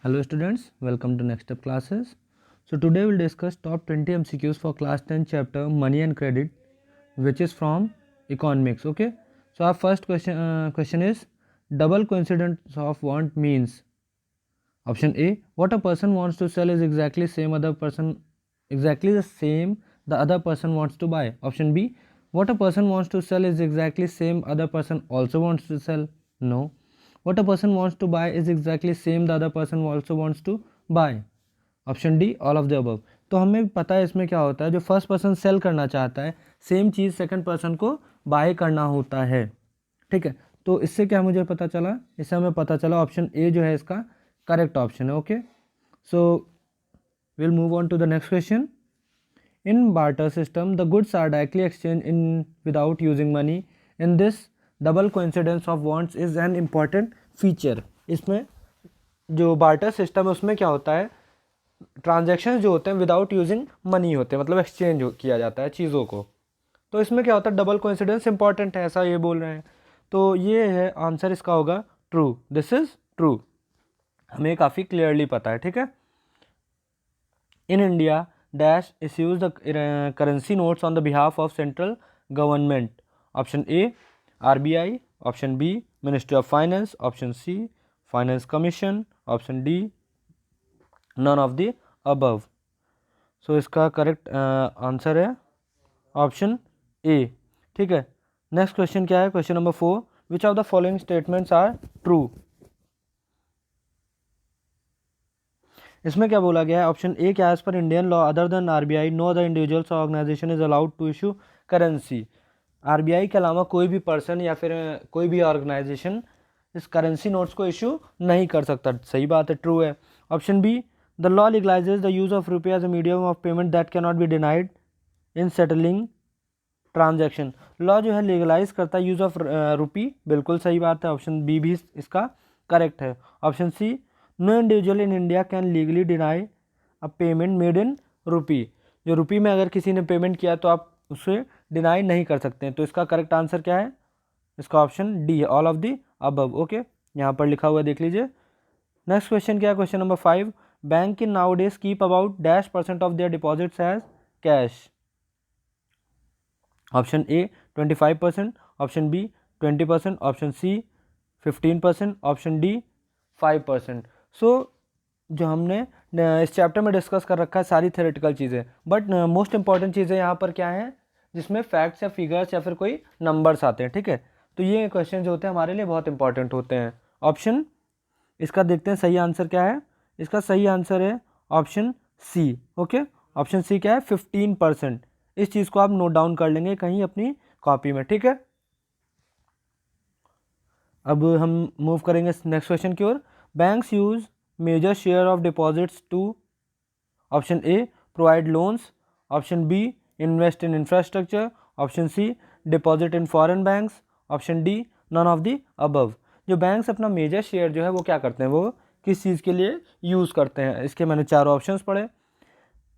Hello students, welcome to Next Step classes. So today we'll discuss top 20 MCQs for class 10 chapter Money and Credit, which is from economics. Okay, so our first question is double coincidence of want means. Option A, what a person wants to sell is exactly the same the other person wants to buy. Option B, what a person wants to sell is exactly same other person also wants to sell. No. What a person wants to buy is exactly same the other person also wants to buy. Option D all of the above. तो हमें पता है इसमें क्या होता है, जो first person cell करना चाहता है सेम चीज़ सेकंड पर्सन को बाय करना होता है। ठीक है, तो इससे क्या मुझे पता चला, इससे हमें पता चला ऑप्शन ए जो है इसका करेक्ट ऑप्शन है। Okay, so will move on to the next question. In barter system the goods are directly exchange in without using money. In this double coincidence of wants is an important feature. इसमें जो barter system है उसमें क्या होता है, transactions जो होते हैं विदाउट यूजिंग मनी होते हैं, मतलब एक्सचेंज किया जाता है चीज़ों को। तो इसमें क्या होता है, डबल कोइंसिडेंस इंपॉर्टेंट है, ऐसा ये बोल रहे हैं। तो ये है आंसर, इसका होगा ट्रू। दिस इज ट्रू, हमें काफ़ी क्लियरली पता है। ठीक है, in India dash issues the currency notes on the behalf of central government. Option A RBI, option B ministry of finance, option C finance commission, option D none of the above. So इसका correct answer है option A. ठीक है, next question क्या है, question number 4, which of the following statements are true. इसमें क्या बोला गया है, ऑप्शन ए क्या है, as per Indian law other than RBI no other individuals और organisation is allowed to issue currency. RBI के अलावा कोई भी पर्सन या फिर कोई भी ऑर्गेनाइजेशन इस करेंसी नोट्स को इशू नहीं कर सकता। सही बात है, ट्रू है। Option B the law legalises the use of rupaye as a medium of payment that can not be denied in settling transaction. Law जो है लीगलाइज करता है यूज ऑफ रुपी, बिल्कुल सही बात है, ऑप्शन बी भी इसका करेक्ट है। Option C no individual in India can legally deny a payment made in rupee. जो रुपी में अगर किसी ने पेमेंट किया तो आप उसे डिनाई नहीं कर सकते हैं। तो इसका करेक्ट आंसर क्या है, इसका ऑप्शन डी है, all of the above. Okay, यहाँ पर लिखा हुआ है, देख लीजिए। नेक्स्ट क्वेश्चन क्या है, question number 5, bank in nowadays keep about dash % of their deposits as cash. Option A 25%, option B 20%, option C 15%, option D 5%। So जो हमने इस चैप्टर में डिस्कस कर रखा है सारी थ्योरेटिकल चीज़ें, बट मोस्ट इंपॉर्टेंट चीज़ें यहाँ पर क्या हैं, जिसमें फैक्ट्स या फिगर्स या फिर कोई नंबर्स आते हैं। ठीक है, तो ये क्वेश्चन जो होते हैं हमारे लिए बहुत इंपॉर्टेंट होते हैं। ऑप्शन इसका देखते हैं सही आंसर क्या है, इसका सही आंसर है option C. Okay, option C क्या है, 15%। इस चीज़ को आप नोट डाउन कर लेंगे कहीं अपनी कॉपी में। ठीक है, अब हम मूव करेंगे नेक्स्ट क्वेश्चन की ओर। Banks use major share of deposits to, option A provide loans, option B invest in infrastructure, option C deposit in foreign banks, option D none of the above. जो banks अपना major share जो है वो क्या करते हैं, वो किस चीज़ के लिए यूज़ करते हैं, इसके मैंने चारों ऑप्शंस पढ़े।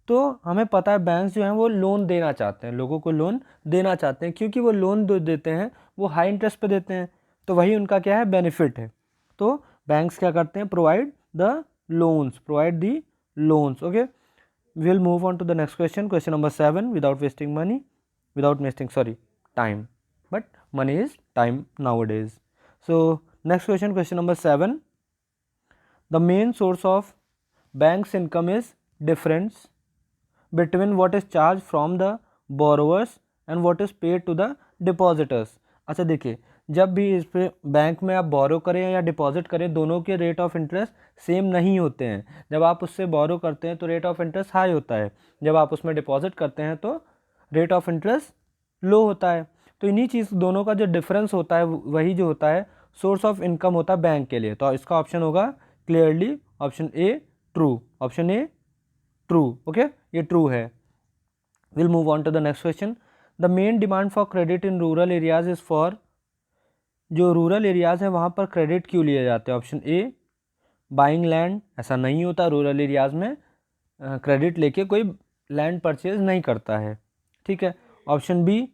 तो हमें पता है बैंक्स जो हैं वो लोन देना चाहते हैं, लोगों को लोन देना चाहते हैं, क्योंकि वो लोन देते हैं वो हाई इंटरेस्ट पे देते हैं, तो वही उनका क्या है, बेनिफिट है। तो बैंक्स क्या करते हैं, provide the loans, provide the loans. Okay, we will move on to the next question, question number 7, without wasting time, but money is time nowadays. So next question, question number 7, the main source of banks income is difference between what is charged from the borrowers and what is paid to the depositors। अच्छा देखिए, जब भी इस पे bank में आप बोरो करें या डिपॉजिट करें, दोनों के रेट ऑफ इंटरेस्ट सेम नहीं होते हैं। जब आप उससे बोरो करते हैं तो रेट ऑफ इंटरेस्ट हाई होता है, जब आप उसमें डिपॉजिट करते हैं तो रेट ऑफ इंटरेस्ट लो होता है। तो इन्हीं चीज़ दोनों का जो डिफरेंस होता है वही जो होता है सोर्स ऑफ इनकम होता है बैंक के लिए। तो इसका ऑप्शन होगा clearly option A true, option A true. Okay, ये ट्रू है। Will move on to the next question, the main demand for credit in rural areas is for. जो रूरल एरियाज हैं वहाँ पर क्रेडिट क्यों लिए जाते हैं, ऑप्शन ए बाइंग लैंड, ऐसा नहीं होता, रूरल एरियाज में क्रेडिट लेके कोई लैंड परचेज नहीं करता है। ठीक है, option B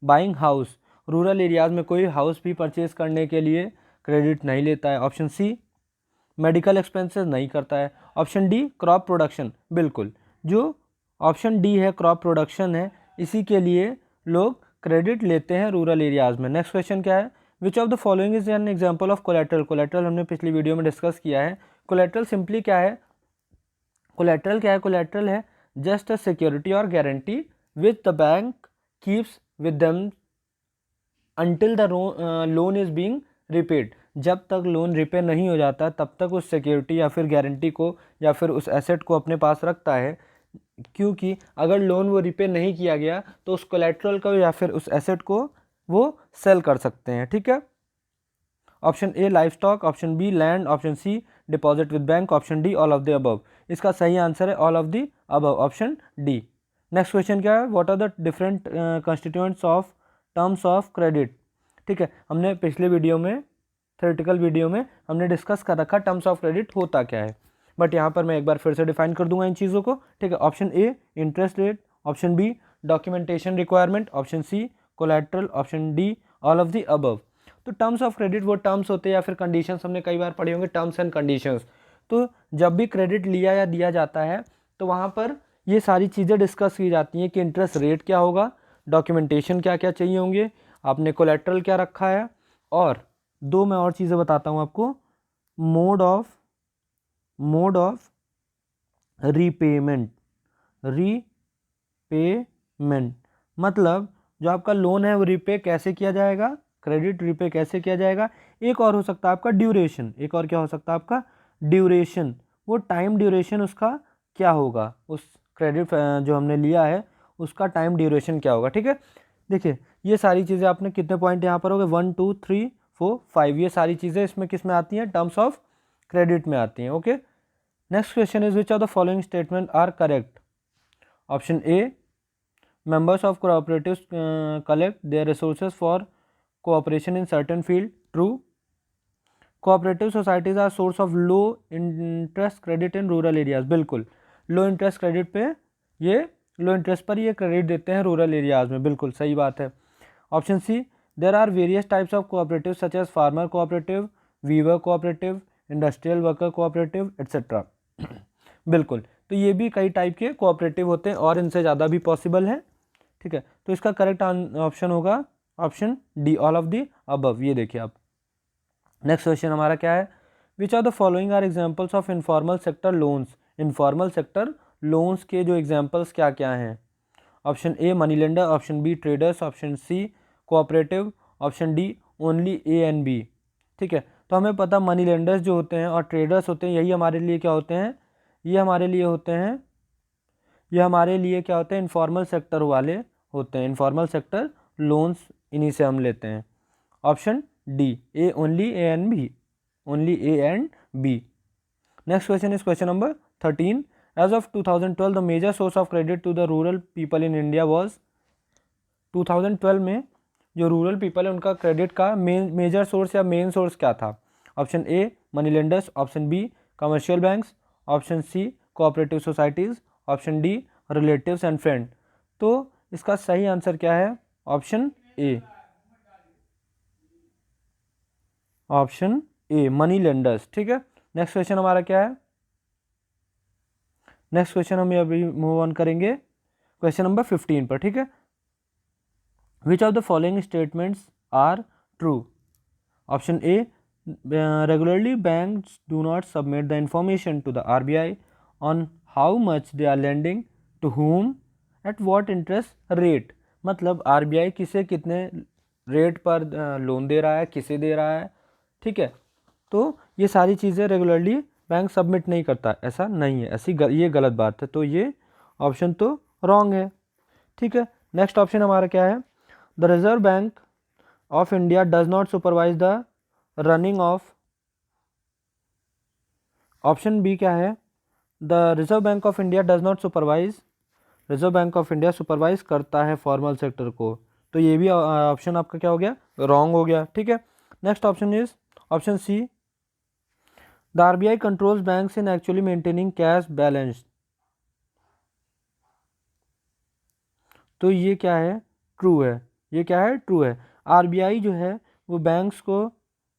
buying house, rural areas में कोई हाउस भी परचेज करने के लिए क्रेडिट नहीं लेता है। ऑप्शन सी मेडिकल एक्सपेंसेस नहीं करता है। ऑप्शन डी क्रॉप प्रोडक्शन, बिल्कुल जो ऑप्शन डी है क्रॉप प्रोडक्शन है, इसी के लिए लोग क्रेडिट लेते हैं रूरल एरियाज़ में। नेक्स्ट क्वेश्चन क्या है, which of the following is an example of collateral. Collateral हमने पिछली वीडियो में डिस्कस किया है। कोलेट्रल सिंपली क्या है, कोलेट्रल क्या है, कोलेट्रल है जस्ट अ सिक्योरिटी और guarantee which the bank keeps with them until the loan is being repaid. जब तक लोन रिपे नहीं हो जाता तब तक उस सिक्योरिटी या फिर गारंटी को या फिर उस एसेट को अपने पास रखता है, क्योंकि अगर लोन वो रिपे नहीं किया गया तो उस कोलेट्रल को या फिर उस एसेट को वो सेल कर सकते हैं। ठीक है, option A life stock, option B land, option C deposit with bank, option D all of the above. इसका सही आंसर है all of the above, option D. Next question क्या है, what are the different constituents of terms of credit. ठीक है, हमने पिछले video में थ्योरेटिकल वीडियो में हमने डिस्कस कर रखा टर्म्स ऑफ क्रेडिट होता क्या है, बट यहाँ पर मैं एक बार फिर से डिफाइन कर दूंगा इन चीज़ों को। ठीक है, option A interest rate, option B documentation requirement, option C collateral, option D all of the above. तो टर्म्स ऑफ क्रेडिट वो टर्म्स होते हैं या फिर कंडीशंस, हमने कई बार पढ़े होंगे टर्म्स एंड कंडीशंस। तो जब भी क्रेडिट लिया या दिया जाता है तो वहाँ पर ये सारी चीज़ें डिस्कस की जाती हैं कि इंटरेस्ट रेट क्या होगा, डॉक्यूमेंटेशन क्या क्या चाहिए होंगे, आपने कोलैटरल क्या रखा है, और दो मैं और चीज़ें बताता हूँ आपको, मोड ऑफ रीपेमेंट। मतलब जो आपका लोन है वो रिपे कैसे किया जाएगा, क्रेडिट रिपे कैसे किया जाएगा। एक और हो सकता है आपका ड्यूरेशन, एक और क्या हो सकता है आपका ड्यूरेशन, वो टाइम ड्यूरेशन उसका क्या होगा, उस क्रेडिट जो हमने लिया है उसका टाइम ड्यूरेशन क्या होगा। ठीक है, देखिए ये सारी चीज़ें आपने कितने पॉइंट यहाँ पर हो गए, 1 2 3 4 5, ये सारी चीज़ें इसमें किस में आती हैं, टर्म्स ऑफ क्रेडिट में आती हैं। Okay, next question is which of the following statement are correct. Option A members of cooperatives collect their resources for cooperation in certain field, true. cooperative societies are source of low interest credit in rural areas, बिल्कुल लो interest credit पे ये लो interest पर ये credit देते हैं rural areas में, बिल्कुल सही बात है। Option C there are various types of cooperative such as farmer cooperative, weaver cooperative, industrial worker cooperative etcetera. बिल्कुल, तो ये भी कई टाइप के कोऑपरेटिव होते हैं और इनसे ज़्यादा भी पॉसिबल है। ठीक है, तो इसका करेक्ट ऑप्शन होगा option D all of the above. ये देखिए आप, नेक्स्ट क्वेश्चन हमारा क्या है, which are the following are examples of informal sector loans. Informal sector loans के जो एग्जांपल्स क्या क्या हैं। Option A money lender, option B traders, option C cooperative, option D only A and B. ठीक है, तो हमें पता मनी लेंडर्स जो होते हैं और ट्रेडर्स होते हैं, यही हमारे लिए क्या होते हैं, ये हमारे लिए होते हैं, ये हमारे लिए क्या होते हैं, इनफॉर्मल सेक्टर वाले होते हैं। इनफॉर्मल सेक्टर लोन्स इन्हीं से हम लेते हैं। Option D A only A and B, only A and B. Next question is question number 13, as of 2012 the major source of credit to the rural people in India was. 2012 में जो rural people है उनका credit का major source या main source क्या था। Option A money lenders, option B commercial banks, option C cooperative societies, option D relatives and friend. तो इसका सही आंसर क्या है, option A, option A money lenders. ठीक है, नेक्स्ट क्वेश्चन हमारा क्या है, नेक्स्ट क्वेश्चन हम अभी मूव ऑन करेंगे क्वेश्चन नंबर 15 पर। ठीक है, which of the following statements are true. Option A regularly banks do not submit the information to the RBI on how much they are lending to whom at what interest rate. मतलब RBI किसे कितने rate पर loan दे रहा है, किसे दे रहा है। ठीक है, तो ये सारी चीज़ें रेगुलरली बैंक सबमिट नहीं करता, ऐसा नहीं है, ये गलत बात है, तो ये ऑप्शन तो रॉन्ग है। ठीक है, नेक्स्ट ऑप्शन हमारा क्या है, the reserve bank of India does not supervise the running of. Option B क्या है, the reserve bank of India does not supervise, reserve bank of India supervise करता है फॉर्मल सेक्टर को, तो ये भी ऑप्शन आपका क्या हो गया, रॉन्ग हो गया। ठीक है, next option is option see the RBI controls banks in actually maintaining cash balance. तो ये क्या है, ट्रू है, ये क्या है, ट्रू है। आरबीआई जो है वो बैंक्स को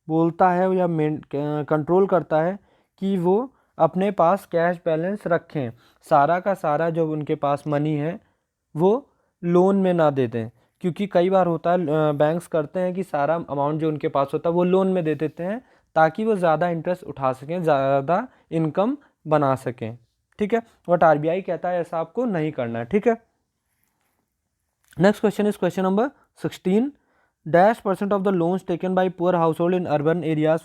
बोलता है या कंट्रोल करता है कि वो अपने पास कैश बैलेंस रखें, सारा का सारा जो उनके पास मनी है वो लोन में ना दे दें, क्योंकि कई बार होता है बैंक्स करते हैं कि सारा अमाउंट जो उनके पास होता है वो लोन में दे देते हैं ताकि वो ज़्यादा इंटरेस्ट उठा सकें, ज़्यादा इनकम बना सकें। ठीक है, बट आरबीआई कहता है ऐसा आपको नहीं करना है। ठीक है, next question is question number 16। -% Of the loans taken by poor household in urban areas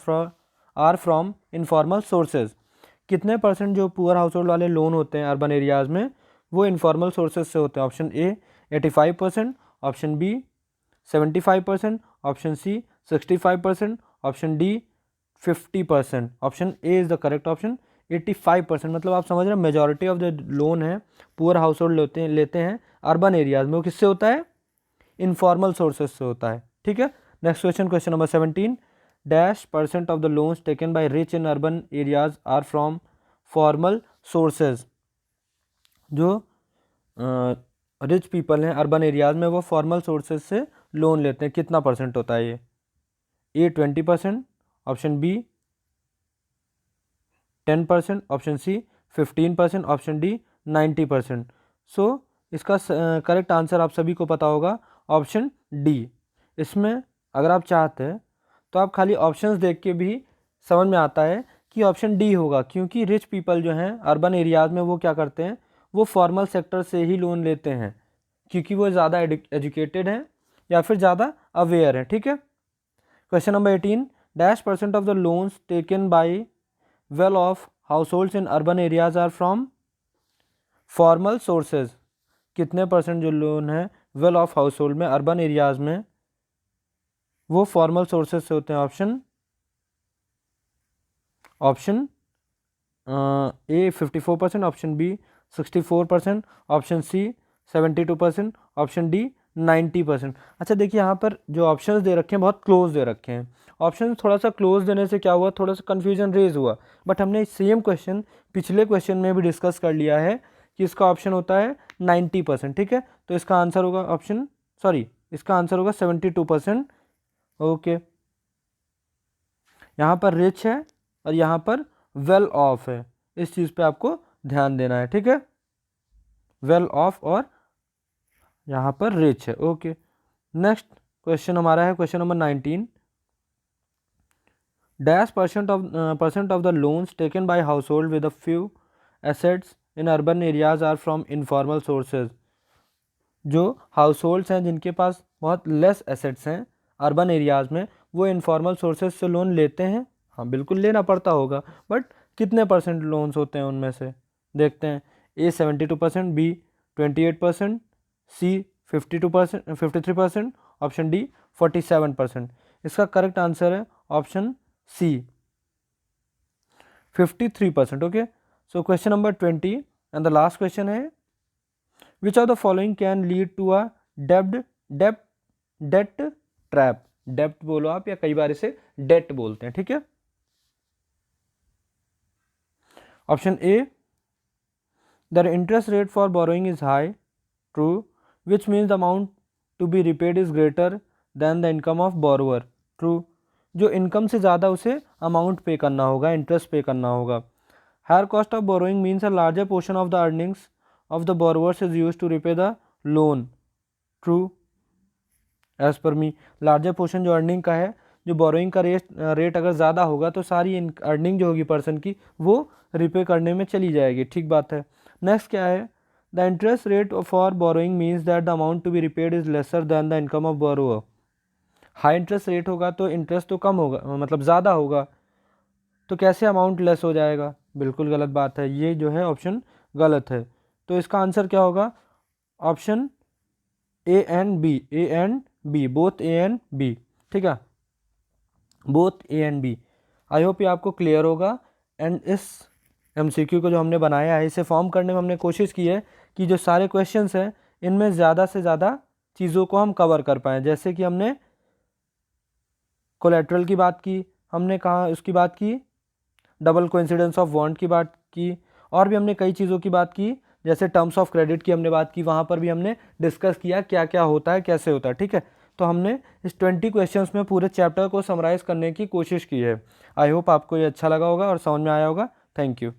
are from informal sources. कितने परसेंट जो पुअर हाउस होल्ड वाले लोन होते हैं अर्बन एरियाज में वो इनफॉर्मल सोर्सेज से होते हैं? Option A 85%, option B 75%, option C 65%, option D 50%। Option A is the correct option, 85%। मतलब आप समझ रहे हैं मेजॉरिटी ऑफ द लोन है पुअर हाउस होल्ड लेते हैं अर्बन एरियाज में, वो किससे होता है? इनफॉर्मल सोर्सेज से होता है। ठीक है, next question, question number 17। -% Of the loans taken by rich in urban areas are from formal sources. जो रिच पीपल हैं अर्बन एरियाज में वो फॉर्मल सोर्सेज से लोन लेते हैं, कितना परसेंट होता है ये? A 20%, option B 10%, option C 15%, option D 90%। So इसका करेक्ट आंसर आप सभी को पता होगा, ऑप्शन डी। इसमें अगर आप चाहते हैं तो आप खाली ऑप्शंस देख के भी समझ में आता है कि ऑप्शन डी होगा, क्योंकि रिच पीपल जो हैं अर्बन एरियाज में वो क्या करते हैं, वो फॉर्मल सेक्टर से ही लोन लेते हैं क्योंकि वो ज़्यादा एजुकेटेड हैं या फिर ज़्यादा अवेयर हैं। ठीक है, question number 18। -% Of the loans taken by well off households in urban areas are from formal sources. कितने परसेंट जो लोन है वेल ऑफ हाउस होल्ड में अर्बन एरियाज में वो फॉर्मल सोर्सेज से होते हैं? Option A 54%, option B 64%, option C 72%, option D 90%। अच्छा देखिए, यहाँ पर जो ऑप्शंस दे रखे हैं बहुत क्लोज दे रखे हैं। ऑप्शन थोड़ा सा क्लोज देने से क्या हुआ, थोड़ा सा कन्फ्यूजन रेज हुआ, बट हमने सेम क्वेश्चन पिछले क्वेश्चन में भी डिस्कस कर लिया है कि इसका ऑप्शन होता है 90%। ठीक है, तो इसका आंसर होगा इसका आंसर होगा 72%। ओके, यहाँ पर रिच है और यहाँ पर वेल ऑफ है, इस चीज़ पे आपको ध्यान देना है। ठीक है, वेल ऑफ और यहाँ पर रिच है। ओके, नेक्स्ट क्वेश्चन हमारा है question number 19। -% Of the loans taken by household with a few assets in urban areas are from informal sources. जो हाउस होल्ड्स हैं जिनके पास बहुत लेस एसेट्स हैं अर्बन एरियाज में, वो इनफॉर्मल सोर्सेज से लोन लेते हैं। हाँ बिल्कुल लेना पड़ता होगा, बट कितने परसेंट लोन्स होते हैं उनमें से देखते हैं। A 72%, B 28%, C 53%, option D 47%। इसका करेक्ट आंसर है option C 53%। Okay, so question number 20 and the last question है, which of the following can lead to a debt trap. डेप्ट बोलो आप या कई बार इसे डेट बोलते हैं। ठीक है, option A the interest rate for borrowing is high, true, which means the amount to be repaid is greater than the income of borrower, true. जो इनकम से ज़्यादा उसे अमाउंट पे करना होगा, इंटरेस्ट पे करना होगा। Higher cost of borrowing means a larger portion of the earnings of the borrowers is use to repay the loan, true. As per me, larger portion जो अर्निंग का है, जो बोरोइंग का रेट अगर ज़्यादा होगा तो सारी अर्निंग जो होगी पर्सन की वो रिपे करने में चली जाएगी। ठीक बात है। नेक्स्ट क्या है, the interest rate for borrowing means that the amount to be repaid is lesser than the income of borrower. High interest rate होगा तो इंटरेस्ट तो कम होगा, मतलब ज़्यादा होगा, तो कैसे अमाउंट लेस हो जाएगा? बिल्कुल गलत बात है, ये जो है ऑप्शन गलत है। तो इसका आंसर क्या होगा? Option A and B, both A and B. ठीक है, both A and B. I hope ये आपको क्लियर होगा। एंड इस एमसीक्यू को जो हमने बनाया है, इसे फॉर्म करने में हमने कोशिश की है कि जो सारे क्वेश्चंस हैं इनमें ज़्यादा से ज़्यादा चीज़ों को हम कवर कर पाएँ। जैसे कि हमने कोलेट्रल की बात की, हमने कहा उसकी बात की, डबल कोइंसिडेंस ऑफ वारंट की बात की, और भी हमने कई चीज़ों की बात की, जैसे टर्म्स ऑफ क्रेडिट की हमने बात की, वहाँ पर भी हमने डिस्कस किया क्या क्या होता है, कैसे होता है। ठीक है, तो हमने इस 20 क्वेश्चंस में पूरे चैप्टर को समराइज़ करने की कोशिश की है। आई होप आपको ये अच्छा लगा होगा और समझ में आया होगा। Thank you.